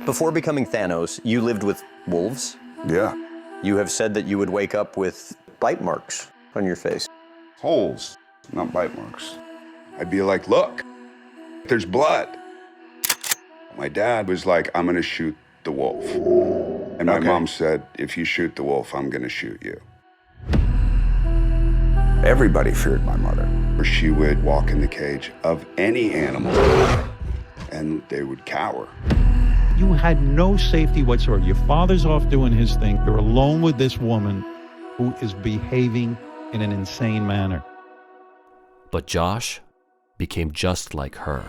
Before becoming Thanos, you lived with wolves. Yeah. You have said that you would wake up with bite marks on your face. Holes, not bite marks. I'd be like, look, there's blood. My dad was like, I'm gonna shoot the wolf. And my mom said, if you shoot the wolf, I'm gonna shoot you. Everybody feared my mother. She would walk in the cage of any animal and they would cower. You had no safety whatsoever. Your father's off doing his thing. You're alone with this woman who is behaving in an insane manner. But Josh became just like her.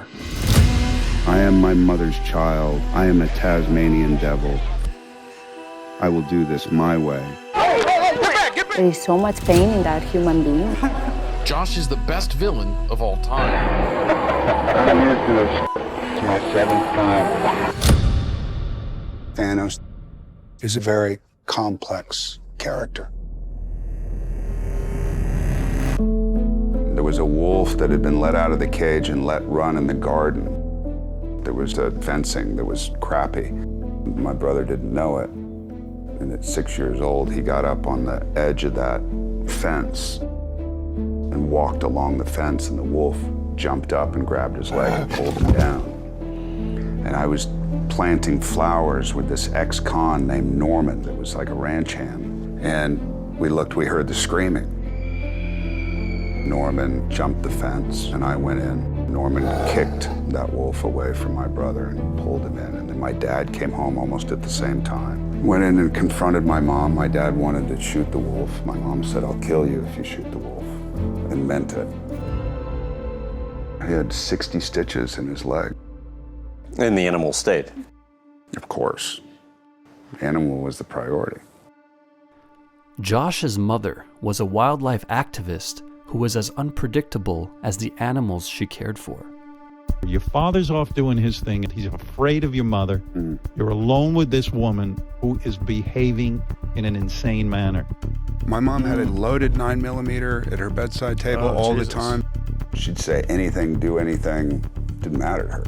I am my mother's child. I am a Tasmanian devil. I will do this my way. There is so much pain in that human being. Josh is the best villain of all time. I'm into this. It's my 7th time. Thanos is a very complex character. There was a wolf that had been let out of the cage and let run in the garden. There was a fencing that was crappy. My brother didn't know it. And at 6 years old, he got up on the edge of that fence and walked along the fence, and the wolf jumped up and grabbed his leg and pulled him down. And I was planting flowers with this ex-con named Norman that was like a ranch hand. And we heard the screaming. Norman jumped the fence and I went in. Norman kicked that wolf away from my brother and pulled him in. And then my dad came home almost at the same time. Went in and confronted my mom. My dad wanted to shoot the wolf. My mom said, I'll kill you if you shoot the wolf, and meant it. He had 60 stitches in his leg. In the animal state. Of course. Animal was the priority. Josh's mother was a wildlife activist who was as unpredictable as the animals she cared for. Your father's off doing his thing. He's afraid of your mother. You're alone with this woman who is behaving in an insane manner. My mom had a loaded 9mm at her bedside table all the time. She'd say anything, do anything, didn't matter to her.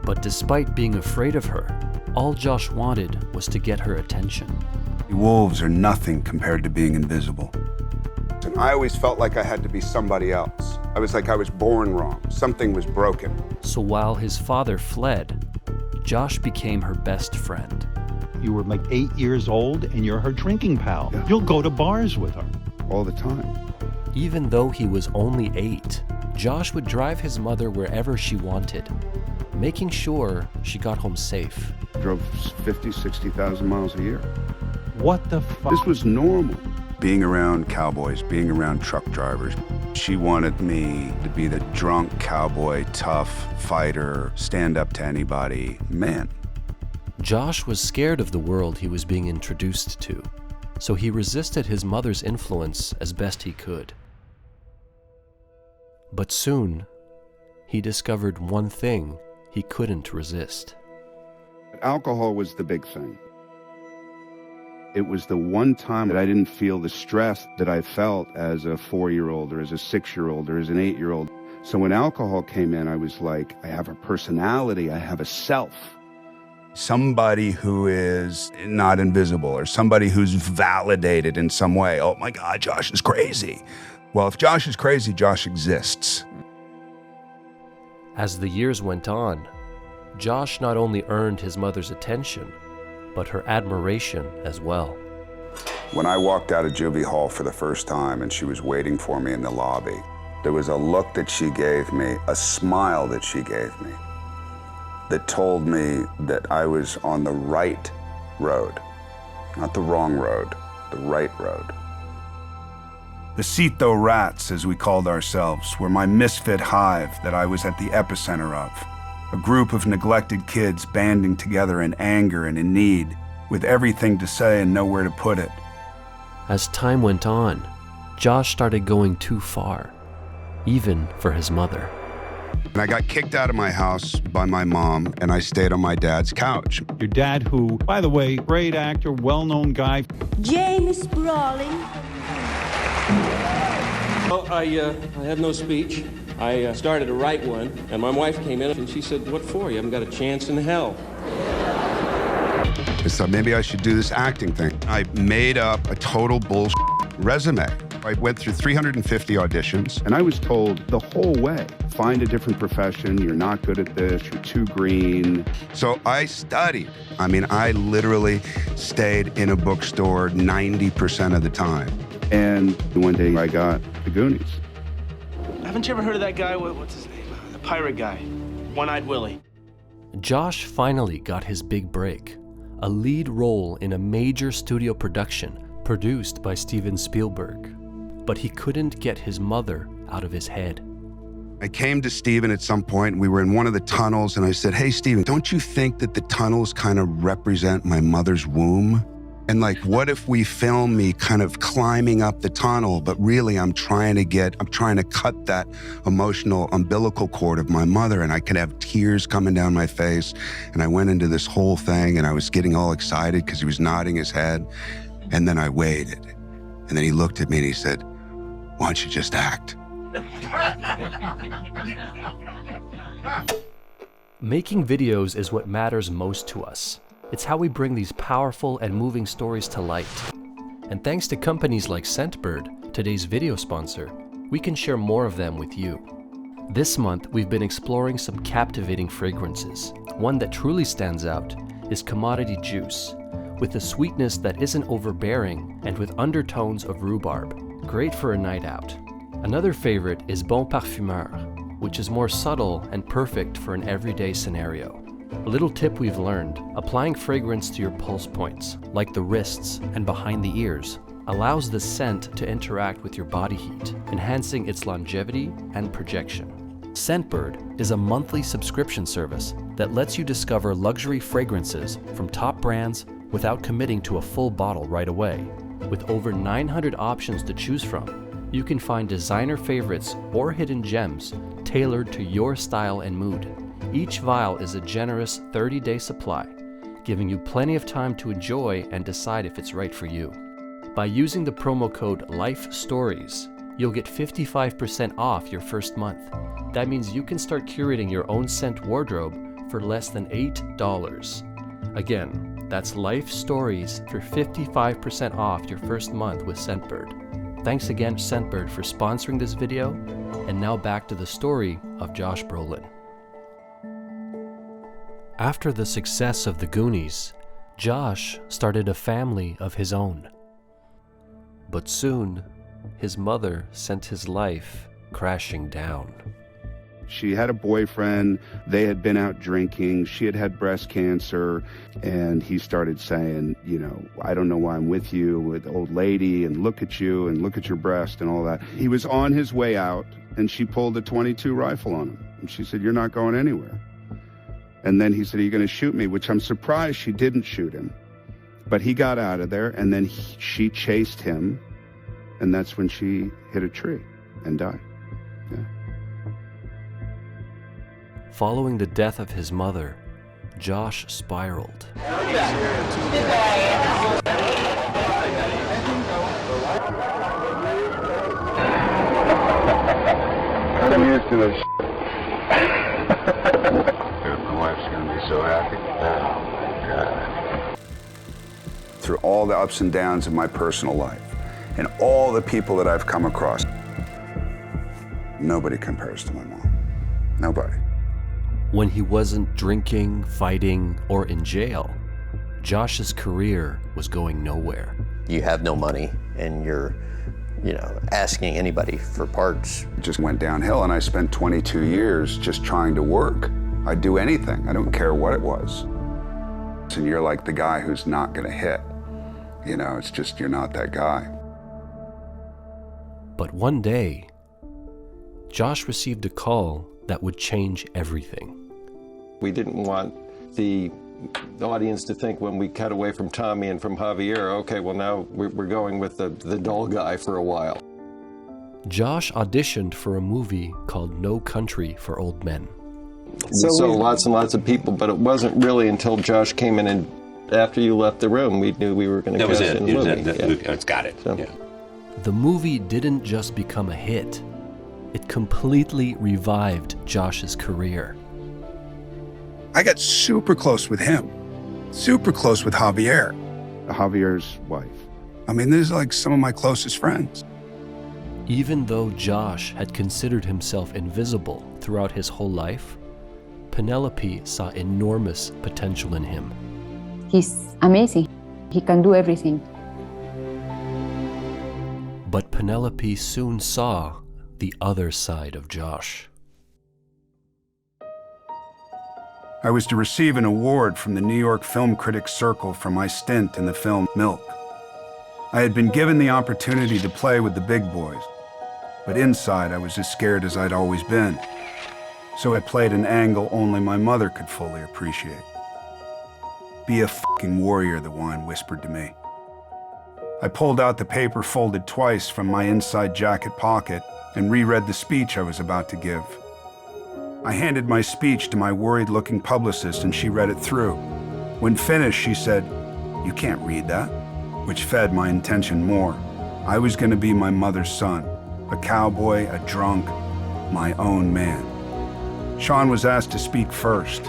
But despite being afraid of her, all Josh wanted was to get her attention. Wolves are nothing compared to being invisible. And I always felt like I had to be somebody else. I was like I was born wrong. Something was broken. So while his father fled, Josh became her best friend. You were like 8 years old and you're her drinking pal. Yeah. You'll go to bars with her. All the time. Even though he was only 8, Josh would drive his mother wherever she wanted, making sure she got home safe. Drove 50, 60,000 miles a year. What the fuck? This was normal. Being around cowboys, being around truck drivers. She wanted me to be the drunk cowboy, tough fighter, stand up to anybody man. Josh was scared of the world he was being introduced to, so he resisted his mother's influence as best he could. But soon, he discovered one thing he couldn't resist. Alcohol was the big thing. It was the one time that I didn't feel the stress that I felt as a 4-year-old or as a 6-year-old or as an 8-year-old. So when alcohol came in, I was like, I have a personality, I have a self. Somebody who is not invisible or somebody who's validated in some way. Oh my God, Josh is crazy. Well, if Josh is crazy, Josh exists. As the years went on, Josh not only earned his mother's attention, but her admiration as well. When I walked out of Juvie Hall for the first time and she was waiting for me in the lobby, there was a look that she gave me, a smile that she gave me, that told me that I was on the right road, not the wrong road, the right road. The Cito Rats, as we called ourselves, were my misfit hive that I was at the epicenter of. A group of neglected kids banding together in anger and in need, with everything to say and nowhere to put it. As time went on, Josh started going too far, even for his mother. And I got kicked out of my house by my mom, and I stayed on my dad's couch. Your dad, who, by the way, great actor, well-known guy. James Brolin. Well, I had no speech. I started to write one, and my wife came in and she said, "What for? You haven't got a chance in hell." I thought maybe I should do this acting thing. I made up a total bullshit resume. I went through 350 auditions, and I was told the whole way, find a different profession, you're not good at this, you're too green. So I studied. I mean, I literally stayed in a bookstore 90% of the time. And one day I got the Goonies. Haven't you ever heard of that guy, what's his name? The pirate guy, One-Eyed Willie. Josh finally got his big break, a lead role in a major studio production produced by Steven Spielberg. But he couldn't get his mother out of his head. I came to Steven at some point. We were in one of the tunnels, and I said, hey, Steven, don't you think that the tunnels kind of represent my mother's womb? And like, what if we film me kind of climbing up the tunnel, but really I'm trying to cut that emotional umbilical cord of my mother, and I could have tears coming down my face. And I went into this whole thing, and I was getting all excited because he was nodding his head. And then I waited. And then he looked at me and he said, why don't you just act? Making videos is what matters most to us. It's how we bring these powerful and moving stories to light. And thanks to companies like Scentbird, today's video sponsor, we can share more of them with you. This month, we've been exploring some captivating fragrances. One that truly stands out is Commodity Juice, with a sweetness that isn't overbearing and with undertones of rhubarb. Great for a night out. Another favorite is Bon Parfumeur, which is more subtle and perfect for an everyday scenario. A little tip we've learned, applying fragrance to your pulse points, like the wrists and behind the ears, allows the scent to interact with your body heat, enhancing its longevity and projection. Scentbird is a monthly subscription service that lets you discover luxury fragrances from top brands without committing to a full bottle right away. With over 900 options to choose from, you can find designer favorites or hidden gems tailored to your style and mood. Each vial is a generous 30-day supply, giving you plenty of time to enjoy and decide if it's right for you. By using the promo code LIFESTORIES, you'll get 55% off your first month. That means you can start curating your own scent wardrobe for less than $8. Again, that's Life Stories for 55% off your first month with Scentbird. Thanks again, Scentbird, for sponsoring this video. And now back to the story of Josh Brolin. After the success of The Goonies, Josh started a family of his own. But soon, his mother sent his life crashing down. She had a boyfriend, they had been out drinking, she had had breast cancer, and he started saying, you know, I don't know why I'm with you, with old lady, and look at you, and look at your breast, and all that. He was on his way out, and she pulled a .22 rifle on him. And she said, you're not going anywhere. And then he said, are you going to shoot me? Which I'm surprised she didn't shoot him. But he got out of there, and then she chased him, and that's when she hit a tree and died. Yeah. Following the death of his mother, Josh spiraled. I'm used to this. My wife's gonna be so happy. Through all the ups and downs of my personal life and all the people that I've come across, nobody compares to my mom. Nobody. When he wasn't drinking, fighting, or in jail, Josh's career was going nowhere. You have no money and you're, asking anybody for parts. It just went downhill, and I spent 22 years just trying to work. I'd do anything. I don't care what it was. And you're like the guy who's not gonna hit. It's just, you're not that guy. But one day, Josh received a call that would change everything. We didn't want the audience to think when we cut away from Tommy and from Javier, okay, well now we're going with the dull guy for a while. Josh auditioned for a movie called No Country for Old Men. We saw lots and lots of people, but it wasn't really until Josh came in and after you left the room, we knew we were going to cast in the movie. It's got it. So. Yeah. The movie didn't just become a hit. It completely revived Josh's career. I got super close with him. super close with Javier. Javier's wife. I mean, this is like some of my closest friends. Even though Josh had considered himself invisible throughout his whole life, Penelope saw enormous potential in him. He's amazing. He can do everything. But Penelope soon saw the other side of Josh. I was to receive an award from the New York Film Critics Circle for my stint in the film Milk. I had been given the opportunity to play with the big boys, but inside I was as scared as I'd always been. So I played an angle only my mother could fully appreciate. Be a fucking warrior, the wine whispered to me. I pulled out the paper folded twice from my inside jacket pocket and reread the speech I was about to give. I handed my speech to my worried-looking publicist and she read it through. When finished, she said, "You can't read that," which fed my intention more. I was going to be my mother's son, a cowboy, a drunk, my own man. Sean was asked to speak first.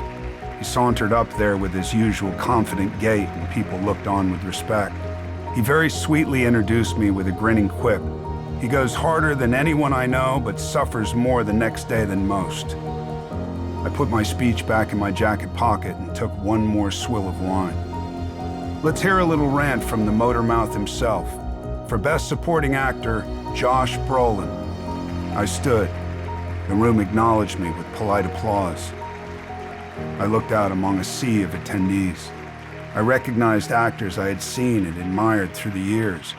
He sauntered up there with his usual confident gait and people looked on with respect. He very sweetly introduced me with a grinning quip. He goes harder than anyone I know, but suffers more the next day than most. I put my speech back in my jacket pocket and took one more swill of wine. Let's hear a little rant from the motor mouth himself. For Best Supporting Actor, Josh Brolin. I stood. The room acknowledged me with polite applause. I looked out among a sea of attendees. I recognized actors I had seen and admired through the years.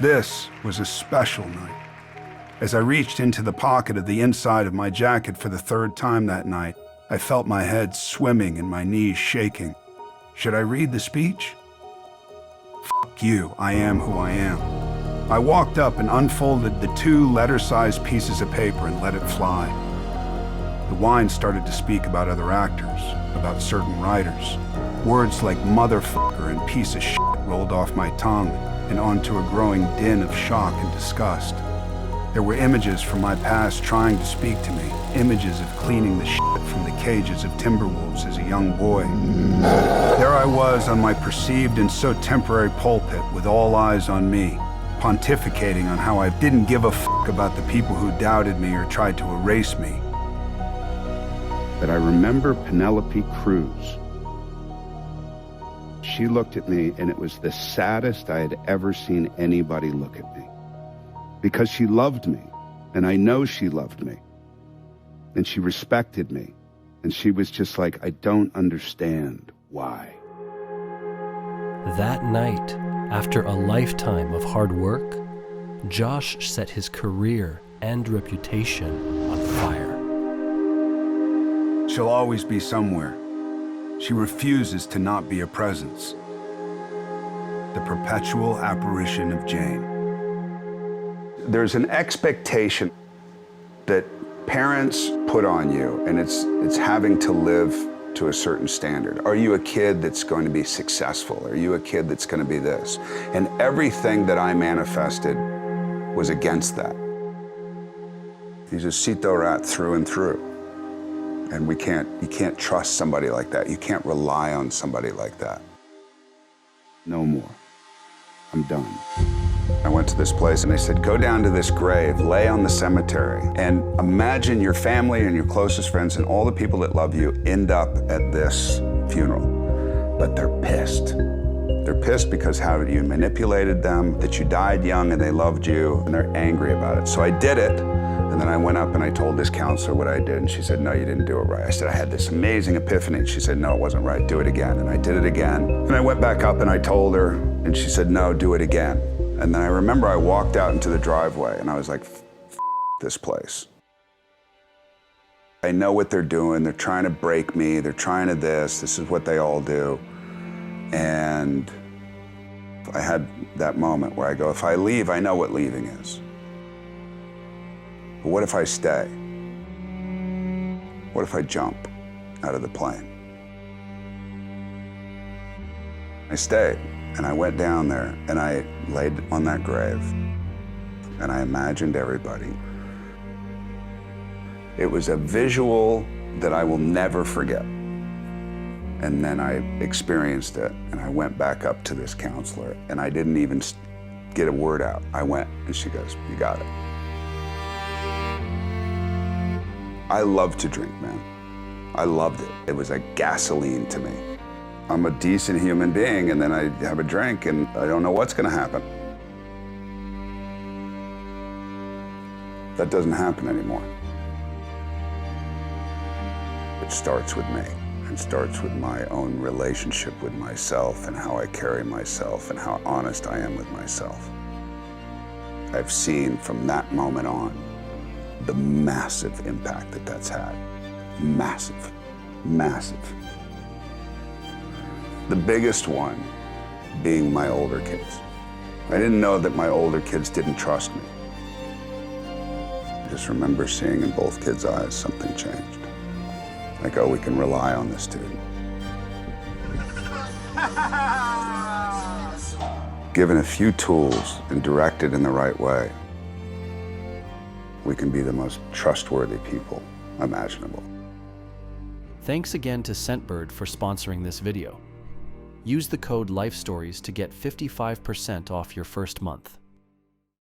This was a special night. As I reached into the pocket of the inside of my jacket for the third time that night, I felt my head swimming and my knees shaking. Should I read the speech? Fuck you, I am who I am. I walked up and unfolded the 2 letter-sized pieces of paper and let it fly. The wine started to speak about other actors, about certain writers. Words like motherfucker and piece of shit rolled off my tongue and onto a growing din of shock and disgust. There were images from my past trying to speak to me, images of cleaning the shit from the cages of timberwolves as a young boy. There I was on my perceived and so temporary pulpit with all eyes on me, pontificating on how I didn't give a fuck about the people who doubted me or tried to erase me. But I remember Penelope Cruz. She looked at me and it was the saddest I had ever seen anybody look at me. Because she loved me, and I know she loved me. And she respected me. And she was just like, I don't understand why. That night, after a lifetime of hard work, Josh set his career and reputation on fire. She'll always be somewhere. She refuses to not be a presence. The perpetual apparition of Jane. There's an expectation that parents put on you, and it's having to live to a certain standard. Are you a kid that's going to be successful? Are you a kid that's going to be this? And everything that I manifested was against that. He's a Cito rat through and through. And you can't trust somebody like that. You can't rely on somebody like that. No more. I'm done. I went to this place and they said, go down to this grave, lay on the cemetery, and imagine your family and your closest friends and all the people that love you end up at this funeral. But they're pissed. They're pissed because how you manipulated them, that you died young and they loved you, and they're angry about it. So I did it, and then I went up and I told this counselor what I did, and she said, no, you didn't do it right. I said, I had this amazing epiphany, and she said, no, it wasn't right, do it again. And I did it again. And I went back up and I told her, and she said, no, do it again. And then I remember I walked out into the driveway and I was like, F this place. I know what they're doing. They're trying to break me. They're trying to this. This is what they all do. And I had that moment where I go, if I leave, I know what leaving is. But what if I stay? What if I jump out of the plane? I stayed. And I went down there and I laid on that grave and I imagined everybody. It was a visual that I will never forget. And then I experienced it, and I went back up to this counselor, and I didn't even get a word out. I went, and she goes, "You got it." I love to drink, man. I loved it. It was like gasoline to me. I'm a decent human being, and then I have a drink, and I don't know what's gonna happen. That doesn't happen anymore. It starts with me. It starts with my own relationship with myself and how I carry myself and how honest I am with myself. I've seen from that moment on the massive impact that that's had. Massive, massive. The biggest one being my older kids. I didn't know that my older kids didn't trust me. I just remember seeing in both kids' eyes something changed. Like, oh, we can rely on this dude. Given a few tools and directed in the right way, we can be the most trustworthy people imaginable. Thanks again to Scentbird for sponsoring this video. Use the code LIFESTORIES to get 55% off your first month.